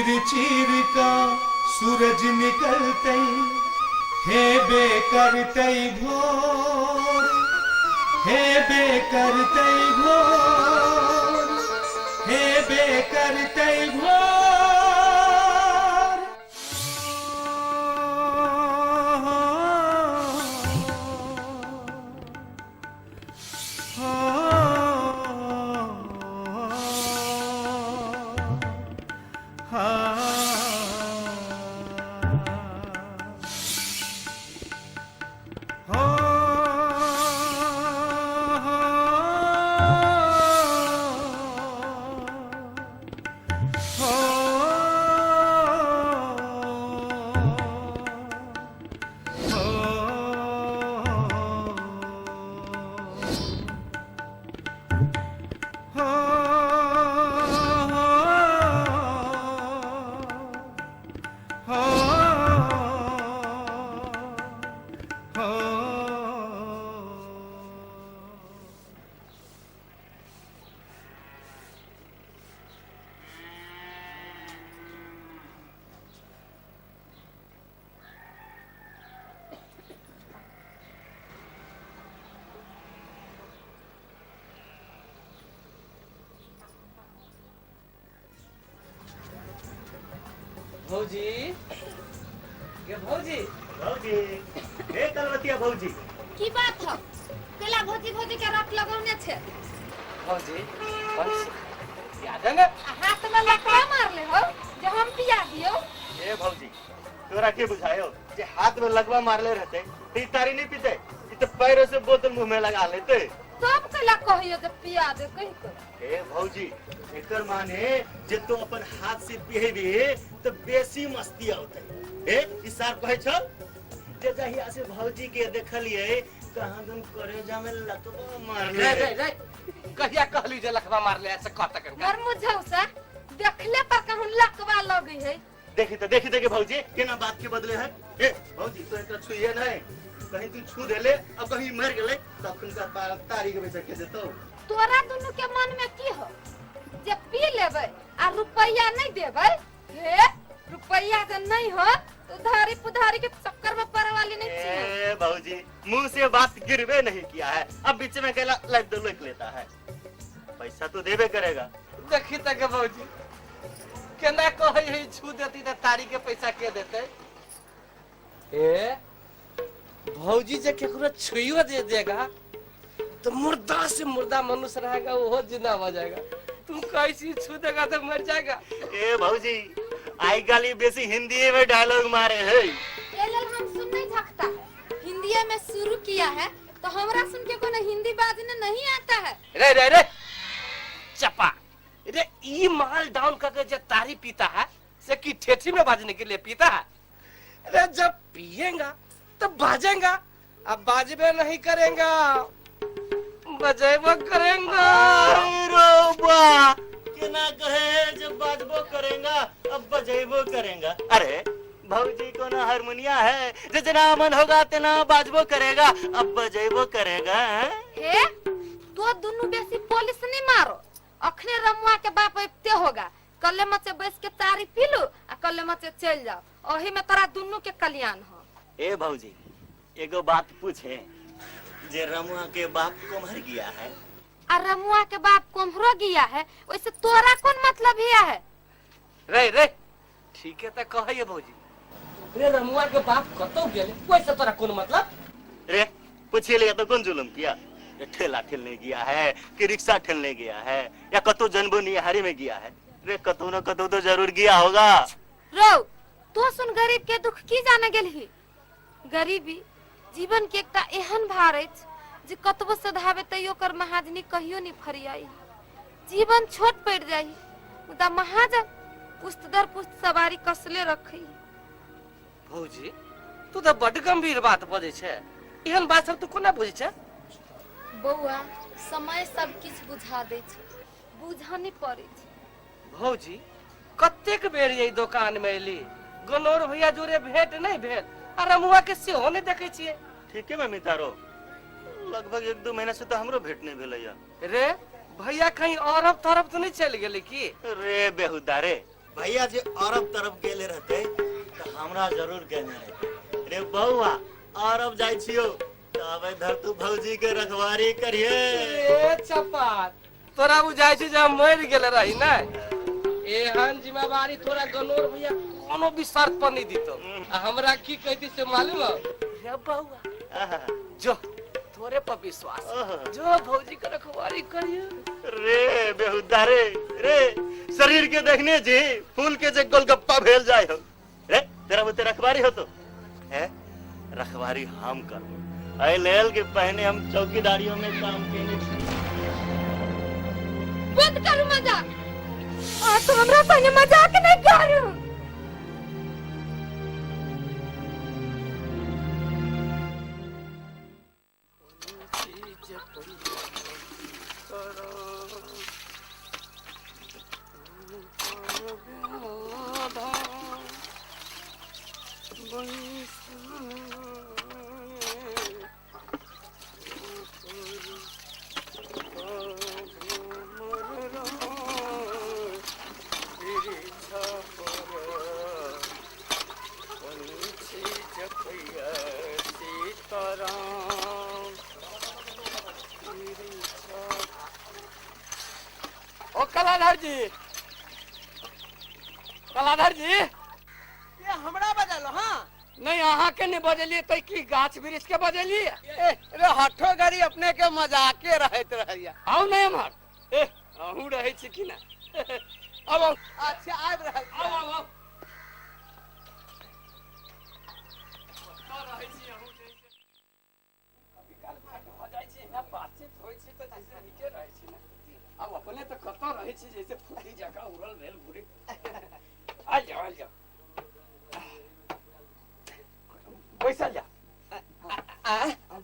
चीर चीर का सूरज निकलते हे बेकरते भोर, हे बेकरते भोर, हे बेकरते भोर। भौजी, ये भौजी, भौजी, हे कलवतिया भौजी। की बात है? केला भौजी भौजी के रट लगौने छे। भौजी, याद है ना? हाथ में लकड़ा मार ले हो, जो हम पिया दियो। ए भौजी, तोरा के बुझायो जे हाथ में लगवा मारले रहते, ती तारी नहीं पीते, इ तो पैरों से बोतल मुंह में लगा लेते। सब केला कहियो जे पिया दे कहि को। ए भौजी, एकर माने जे तू अपन हाथ से पिहेबी तो बेसी मस्ती आउते। ए इसार कहे छ जे जहिया से भौजी के देखलिए कहां तुम करेजा में लकवा मारले। रे कहिया कहली जे लखवा मार ले ऐसे कहता कर। घर मुझौ से देखले पर कहूं लकवा लगी है। देखी तो के भौजी केना बात के बदले है। ए भौजी तो एक छुइए नहीं, कहीं तू छू देले अब कहीं मर गेले तखन का तारी के पैसा के देतो। तोरा दोनों के मन में की हो जे पी लेबै आ रुपया नहीं देबै? हे रुपया जे नहीं हो तो धारी पुधारी के चक्कर में पड़े वाली नहीं छी। ए भौजी, मुंह से बात गिरवे नहीं किया है, अब बीच में कहला लाइक दो लिख लेता है। पैसा तो देबे करेगा। देखी तक के भौजी केना कहे है छू देती त तारी के पैसा के देते? ए भौजी जे केकरो छुइयो दे देगा तो मुर्दा से मुर्दा मनुष्य रहेगा, वो जिंदा हो जाएगा। तुम कैसी छू देगा तो मर जाएगा। ए भौजी, आई गाली बेसी हिंदी में डायलॉग मारे है। ये लेल हम सुन नहीं सकता है। हिंदी में शुरू किया है तो हमरा सुन के कोनो हिंदी बाजने नहीं आता है। रे चपा, रे ई माल डाउन करके जो तारी पीता है से की ठेठी में बाजने के लिए पीता है? अरे जब पिएगा तो बाजेगा, अब बाजबे नहीं करेगा बजेबो करेगा। रोबा केना कहे जब बाजबो करेगा अब बजेबो करेगा। अरे भौजी को ना हारमोनिया है, जितना मन होगा तेना बाजबो करेगा, अब बजेबो करेगा। हे तो दोनों बेसी पुलिस नहीं मारो। अखने रमुआ के बाप इत्ते होगा, कल्ले मचे बैठ के तारी पी लो आ कल्ले मचे चल जाओ, ओही में तोरा दोनों के कल्याण हो। ए भौजी, एगो बात पूछे, जे रमुआ के बाप को मर गया है आ रमुआ के बाप कोमरो गया है, वैसे तोरा कौन मतलब हिया है? रे ठीक है तो कहे भौजी, रे रमुआ के बाप कतो गेले वैसे तोरा कौन मतलब? रे पूछिए ले तो कौन जुल्म किया? ये ठेला ठेलने गया है कि रिक्शा ठेलने गया है या कतो जनबो निहारी में गया है? रे कतो न कतो तो जरूर गया होगा। रो तो सुन गरीब के दुख की जाने गेलही। गरीबी जीवन के एकटा एहन भार अछि जे कतबो सधावे तैयो कर महाजनी कहियो नहीं फरियाई। जीवन छोट पड़ जाई मुदा महाजन पुस्त दर पुस्त सवारी कसले रखी। भौजी तू तो बड़ गंभीर बात बोले छे, एहन बात सब तू कोना बुझे छे? बउआ समय सब किछ बुझा दे छे, बुझा नहीं पड़े छे। भौजी कतेक बेर ये दुकान में एली, गनौर भैया जोरे भेंट नहीं भेल आ रमुआ के सेहो नहीं देखे छिए। ठीक है मम्मी तारो, लगभग 1-2 महीना से तो हमरो भेंट नहीं भेलैया। रे भैया कहीं अरब तरफ तो नहीं चल गेले की? रे बेहुदा रे, भैया जी अरब तरफ गेले रहते तो हमरा जरूर कहने रहते रे बउआ अरब जाय छियो तो अब इधर तू भौजी के रखवारी करिए। ए चपात तोरा बुझाय छै जे हम मर गेल रही ना एहन जिम्मेवारी तोरा गनोर भैया कोनो भी शर्त पर नहीं दीतो आ हमरा की कहती से मालूम है रे बउआ जो तोरे पर विश्वास जो भौजी के रखवारी करिए रे बेहुदा रे शरीर के देखने जी फूल के जे गोलगप्पा भेल जाय हो रे तेरा बुते रखवारी हो तो है रखवारी हम कर ऐ लेल के पहले हम चौकीदारियों में काम केने छी। बंद करू मजाक आ तो हमरा संगे मजाक नहीं करू। कलाधर जी ये हमरा बजल हां नहीं अहाँ के नहीं बजलिए तो की गाछ वृक्ष के बजलिए रे हठो गाड़ी अपने के मजाके रहत रहैया आओ नहीं हमार अहू रहे छी कि ना अब आओ अच्छा आब रहल आओ आओ आओ तो रहे छी अहू जैसे कभी काल भेंट हो जाय छी ना बातचीत होय छी तो जैसे निके रहे छी ना अब अपने तो कतो रहे छी जैसे फुटी जगह उड़ल भेल घुरी आ जाओ बैसल जा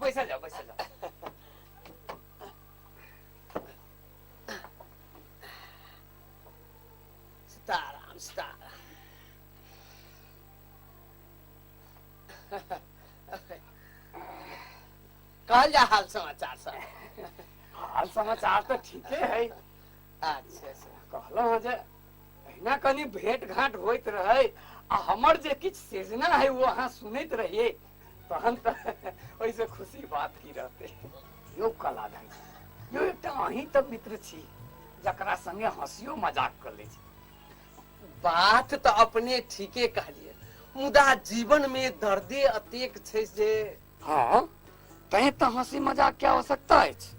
बैसल जा सीताराम सीताराम कहल जा हाल समाचार सब हाल समाचार तो ठीक है अच्छा से कहलो जे एना कनी भेंट घाट होइत रहे आ हमर जे किछ सेजना है वो अहाँ सुनैत रहिए तहन त ओइसे खुशी बात की रहते यो कलाधर यो एकटा अहीं त मित्र छी जकरा संगे हंसियो मजाक कर ले छी बात तो अपने ठीके कहलिए मुदा जीवन में दर्दे अतेक छै जे हाँ तैं त हंसी मजाक के आवश्यकता अछि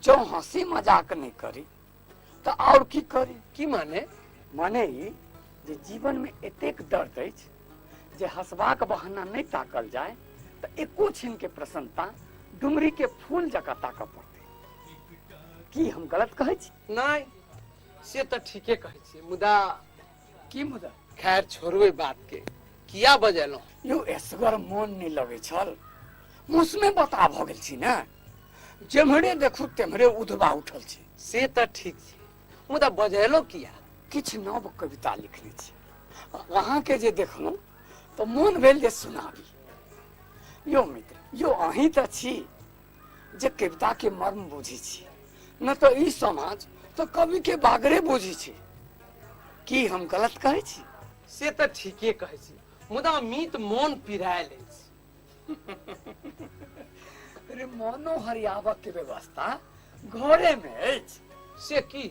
जो हंसी मजाक नहीं करी तो और की करी की माने माने ही जे जीवन में एतेक दर्द अछि जे हंसबाक बहाना नहीं ताकल जाए तो एको छीन के प्रसन्नता डुमरी के फूल जका ताकऽ पड़ते की हम गलत कहै छी नहीं से तो ठीके कहै छी मुदा की मुदा खैर छोड़ू ई बात के किया बजेलो यो एसगर मोन नहीं लगे छल मौसमे बता भ गेल छी ना जेम्हरे देखू तेम्हरे उधबा उठल छी से तो ठीक छै मुदा बजेलो किया किछ नव कविता लिखने छी अहाँ के जे देखलहुँ तो मोन भेल जे सुनाबी यो मित्र यो अहीं त छी जे कविता के मर्म बुझी छी न तो ई समाज तो कवि के बागरे बुझी छी की हम गलत कहै छी से तो ठीके कहै छी मुदा मीत मोन पिरायल अछि अरे मोनो हरियावक के व्यवस्था घरे में अछि से की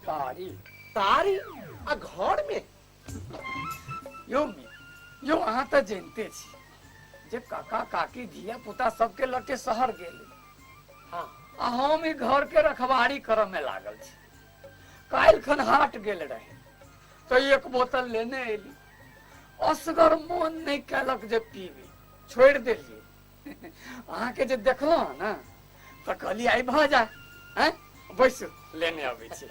तारी तारी आ घर में यो अहाँ त जानते छी जे काका काकी धिया पुता सबके लटे शहर गेले हाँ आ हम ई घर के रखवारी करऽ में लागल छी काल्हि खन हाट गेल रहे तो एक बोतल लेने एली असगर मोन नहीं कैलक जे पीबी छोड़ देलिए अहाँ के जे देखलहुँ ना तो कहली आई भ जाए हैं बैसू लेने अबै छी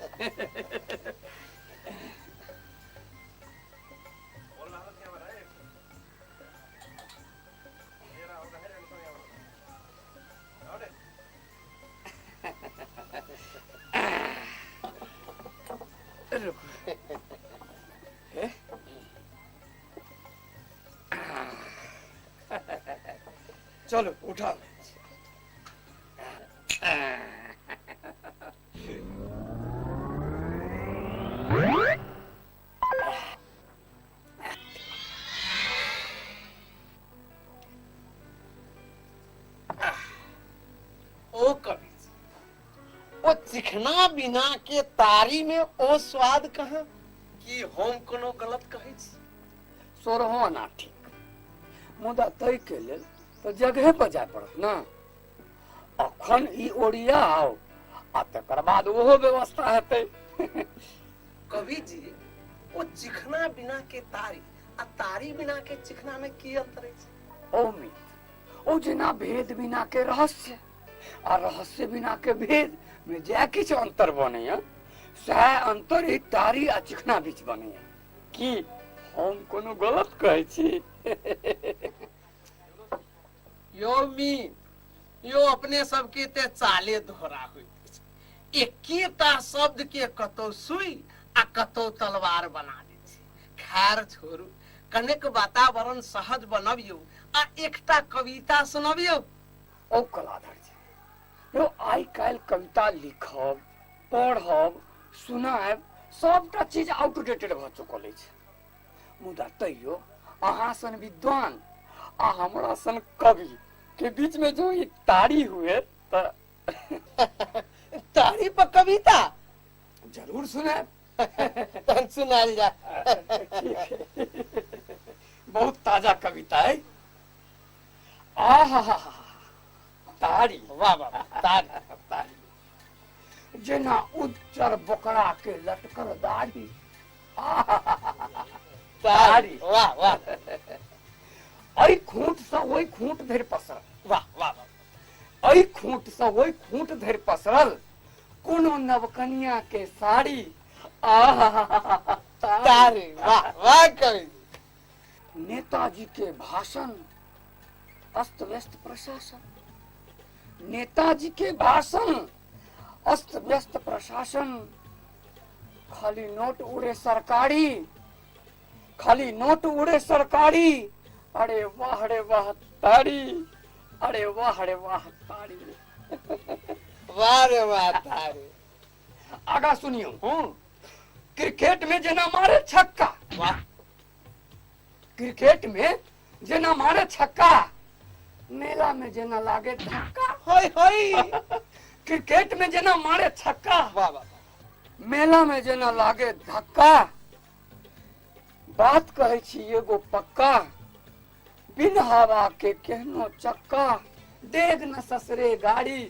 चलो उठा चिखना बिना के तारी में ओ स्वाद कहाँ कि हम कोनो गलत कहै छी? सोरहो ना ठीक, मुदा तय के लेल तो जगह पर जाय पड़त ना। अखन ई ओरिया आओ आ तकर बाद ओहो व्यवस्था हेतै। कवि जी, ओ चिखना बिना के तारी आ तारी बिना के चिखना में की अंतर है? ओ मित, ओ जेना भेद बिना के रहस्य आ रहस्य बिना के भेद में जे किछ अंतर बनैया सह अंतर ई तारी आ चिखना बीच बनैया। की हम कोनो गलत कहै छी? यो मी, यो अपने सबके ते चाले दोहरा होइत अछि। एकेटा शब्द के कतौ सुई आ कतौ तलवार बना दै छै। खैर छोड़ू, कनेक वातावरण सहज बनबियौ आ एकटा कविता सुनबियौ। ओ कलाधर जी, यो आइ काल्हि कविता लिखब, पढ़ब, सुनाब सबटा चीज आउटडेटेड भ चुकल अछि। मुदा तैयो अहाँ सन विद्वान आ हमरा सन कवि के बीच में जो ये तारी हुए तो तारी पर कविता जरूर सुनाब। तन सुनाल जा। बहुत ताजा कविता है। आहा, तारी, वाह वाह, तारी तारी जेना उज्जर बोकरा के लटकल दाढ़ी। तारी, वाह वाह, ऐ खूंट से ओइ खूंट धरि पसरल। वाह वाह, ऐ खूंट से ओइ खूंट धरि पसरल कोनो नवकनिया के साड़ी। आहा, तारी, वाह वाह कवि। नेताजी के भाषण, अस्त व्यस्त प्रशासन। नेताजी के भाषण, अस्त व्यस्त प्रशासन। खाली नोट उड़े सरकारी, खाली नोट उड़े सरकारी। अरे वाह रे वाह तारी, अरे वाह रे वाह तारी। वाह रे वाह तारी। आगा सुनियो। क्रिकेट में जेना मारे छक्का। वाह। क्रिकेट में जेना मारे छक्का, मेला में जेना लागे धक्का। होय होय। क्रिकेट में जेना मारे छक्का, वाह वाह, मेला में जेना लागे धक्का। बात कहै छी एगो पक्का, बिन हवा के केहनो चक्का। डेग न ससरे गाड़ी,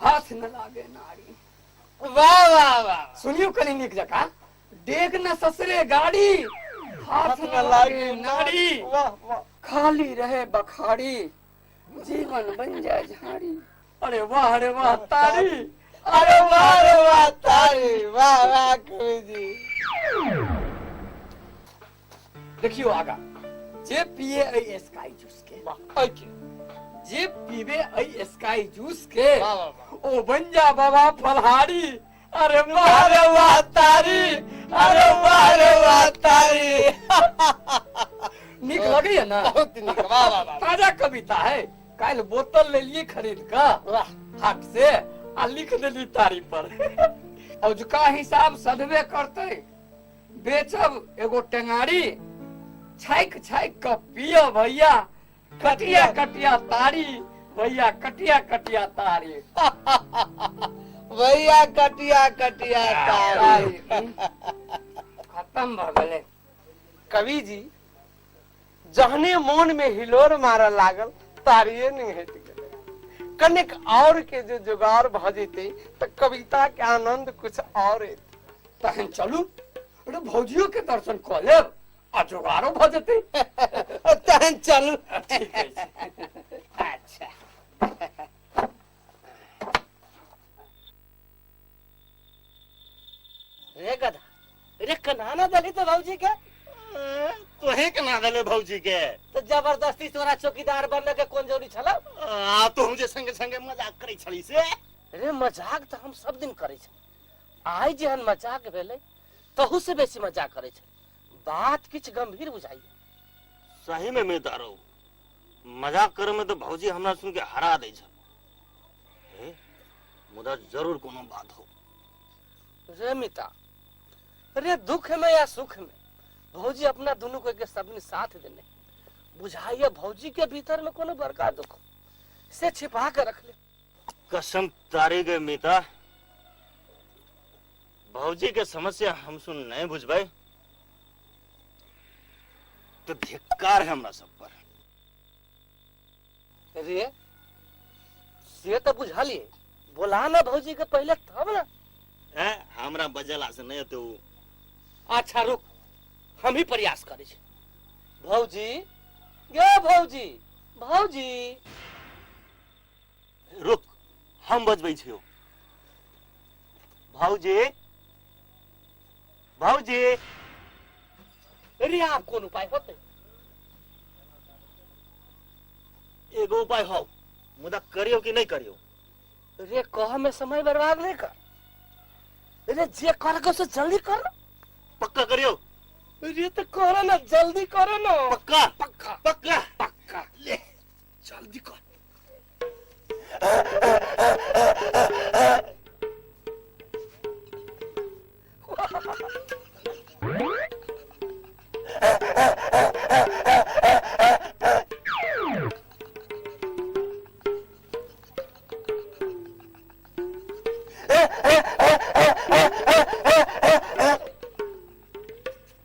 हाथ न लागे नारी। वाह वाह वाह। सुनियो कनी नीक जकाँ। डेग न ससरे गाड़ी, हाथ न लागे नारी। वाह वाह। खाली रहे बखाड़ी, जीवन बन जाए झाड़ी। अरे वाह रे वाह तारी, अरे वाह रे वाह तारी, वाह वाह कवि जी। देखियो आगा। जे पिए ऐ स्काई जूस के, वाह, ओके। जे पीबे ऐ स्काई जूस के, वाह वाह वाह। ओ बन जा बाबा फलहारी। अरे वाह रे वाह तारी, अरे वाह रे वाह तारी। नीक लगैया ना? बहुत नीक, वाह वाह वाह। ताजा कविता है। काल बोतल ले लिए खरीद का हाट से आ लिख देली तारी पर। औजका हिसाब सधबे करते। बेचब एगो टेंगारी, छाइक छाइक का पिया भैया। कटिया कटिया तारी, भैया कटिया कटिया तारी। भैया कटिया कटिया तारी। खत्म भ गेले। कवि जी, जहने मन में हिलोर मारा लागल, तारिये नहीं हट गेले। कनिक और के जो जुगाड़ भ जेते तो कविता के आनंद कुछ और हेते। तहन चलू भौजियो के दर्शन क लेब आ जोगाड़ो भ जेतै। तहन चलू। ठीक अछि। अच्छा। रे गधा, रे कनाना दली तो भौजी के। तोहे के ना दले भौजी के। तो जबरदस्ती तोरा चौकीदार बनने के कौन जरूरी छला? तो हम जे संगे संगे मजाक करै छली से। रे मजाक तो हम सब दिन करे छ। आइ जेहन मजाक भेले तहु से बेसी मजाक करे छ। बात किछ गंभीर बुझाई। सही में मैं दारो मजाक करे में तो भौजी हमरा सुन के हरा दे छ। मुदा जरूर कोनो बात हो। रे मिता, रे दुख में या सुख में भौजी अपना दोनों को एक सबने साथ देने। बुझाइए भौजी के भीतर में कोनो बड़का दुख से छिपा के रख ले। कसम तारी गए मीता, भौजी के समस्या हम सुन नहीं बुझबै तो धिक्कार है हमरा सब पर। रे से तो बुझा लिए, बोला ना भौजी के पहले तब ना। हमरा बजला से नहीं तो अच्छा रुक, हम ही प्रयास करे छे। भौजी गे भौजी, भौजी रुक, हम बजबै छियो। भौजी भौजी, रे आब कोन उपाय होते? एगो उपाय हो, मुदा करियो कि नहीं करियो? रे कह में समय बर्बाद नहीं कर, रे जे कर से जल्दी कर। पक्का करियो? रे तो करो ना, जल्दी करो ना। पक्का पक्का पक्का पक्का, ले जल्दी कर।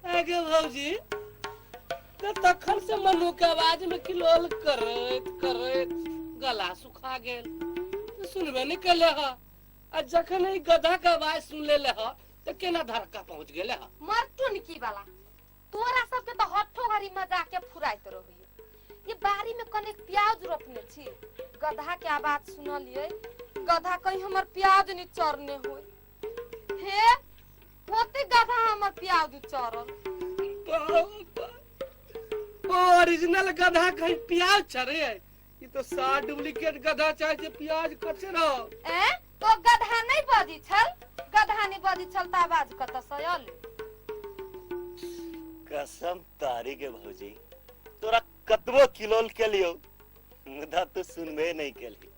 आगे भौजी तो तखन से मनु के आवाज में किलोल करत करत गला सुखा गेल, तो सुनबे नहीं कले ह। आ जखन ई गधा के आवाज सुन लेले ह तो केना धड़का पहुंच गेले ह। मरटुन की वाला तोरा सबके तो हट्ठो घरी मजाक के फुराइत रहिए। ये बारी में कने प्याज रोपने छी, गधा के आवाज सुनलिए, गधा कहीं हमर प्याज नहीं चरने होय। हे होते गधा हमर प्याज चरल। ओरिजिनल गधा कहीं प्याज चरे, ये तो सा डुप्लीकेट गधा चाहे जे प्याज कचे रहो। तो गधा नहीं बजी छल, गधा नहीं बजी छल त आवाज कत सयल। कसम तारी के भौजी, तोरा कतबो किलोल के लियो मुदा तो सुनबे नहीं केली।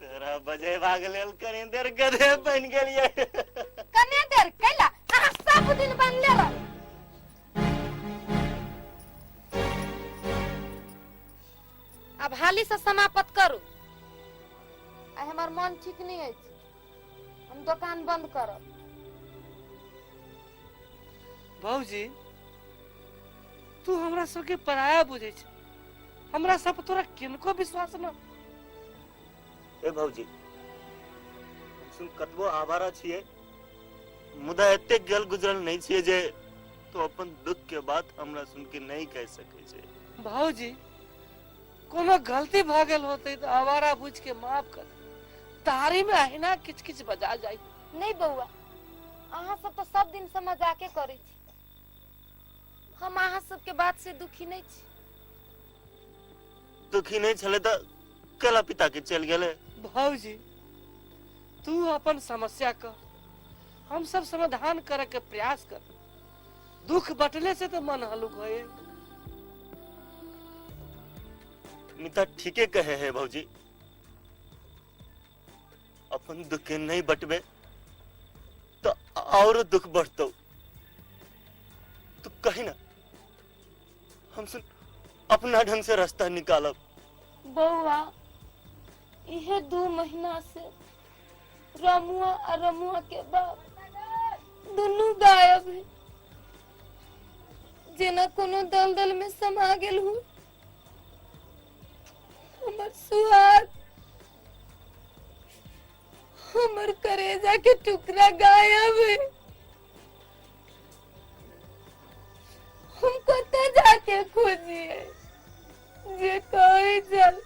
तोरा बजे भाग लेल कनी देर गधे बन गेलिए। कने देर कैला अहाँ सब दिन बनले रह। अब हाली से समाप्त करू, आ हमार मन ठीक नहीं है, हम दुकान बंद करब। भौजी तू हमरा सबके पराया बुझे छ, हमरा सब तोरा किनको विश्वास न। ए भौजी, सुन कतबो आवारा छिए मुदा एते गल गुजरल नहीं छिए जे तो अपन दुख के बात हमरा सुन के नहीं कह सके छे। भौजी कोनो गलती भ गेल होते तो आवारा बुझ के माफ कर, तारी में आईना किच किच बजा जाई। नहीं बउआ, अहाँ सब तो सब दिन से मजाके करे छी, हम अहाँ सबके बात से दुखी नहीं छी। दुखी नहीं छले त कला पिता के चल गेले। भौजी तू अपन समस्या कर, हम सब समाधान करे के प्रयास कर। दुख बटले से तो मन हलुक होए। मिता ठीके कहे है भौजी, अपन दुख के नहीं बटबे तो और दुख बढ़तो। तू कही ना, हम सुन अपना ढंग से रास्ता निकालब। बउआ इहे 2 महीना से रमुआ और रमुआ के बाप दोनों गायब है, जेना कोनो दलदल में समा गेल हूँ। हमर सुहाग, हमर करेजा के टुकड़ा गायब है। हम कते जाके खोजिए जे कोई जल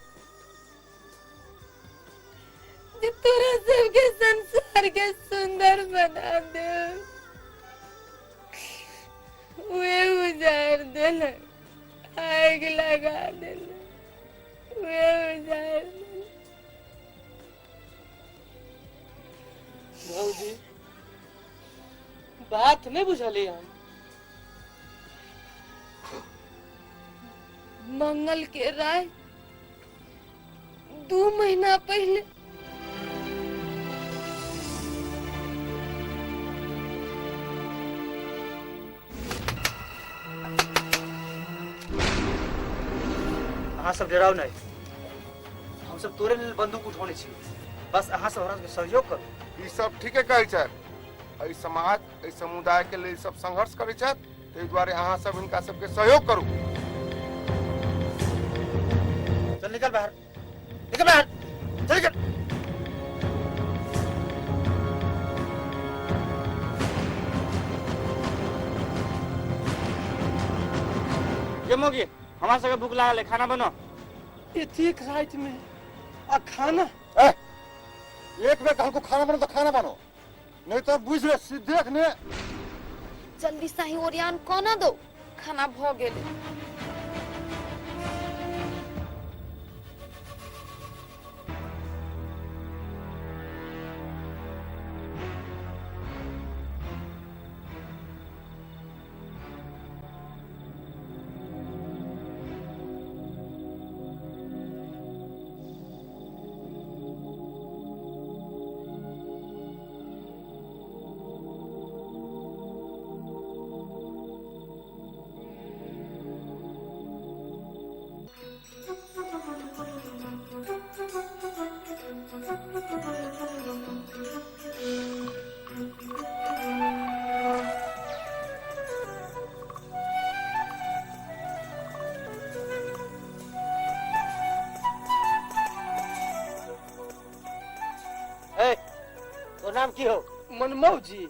जे तोरा सबके संसार के सुंदर बना दे। वे उजाड़ दिल, आग लगा दिल, वे उजाड़ दिल। भौजी बात नहीं बुझली हम। मंगल के रात 2 महीना पहले अहाँ सब डराव नहीं, हम सब तोरे लेल बंदूक उठौने छी। बस अहाँ सब हमरा सबके सहयोग करू। ई सब ठीके कहै छथि। एहि समाज एहि समुदाय के लेल सब संघर्ष करै छथि, ताहि दुआरे अहाँ सब हिनका सबके सहयोग करू। चल निकल बाहर, निकल बाहर, चल निकल। ये मोगी हमारा सबके भूख लागल है, खाना बनो। ठीक रात में आ खाना एक बेर हमको खाना बनो तो खाना बनो, नहीं तो बुझ ले सीधे ने। जल्दी से ही ओरियान कोना दो, खाना भ गेले। तो नाम की हो? मनमोह जी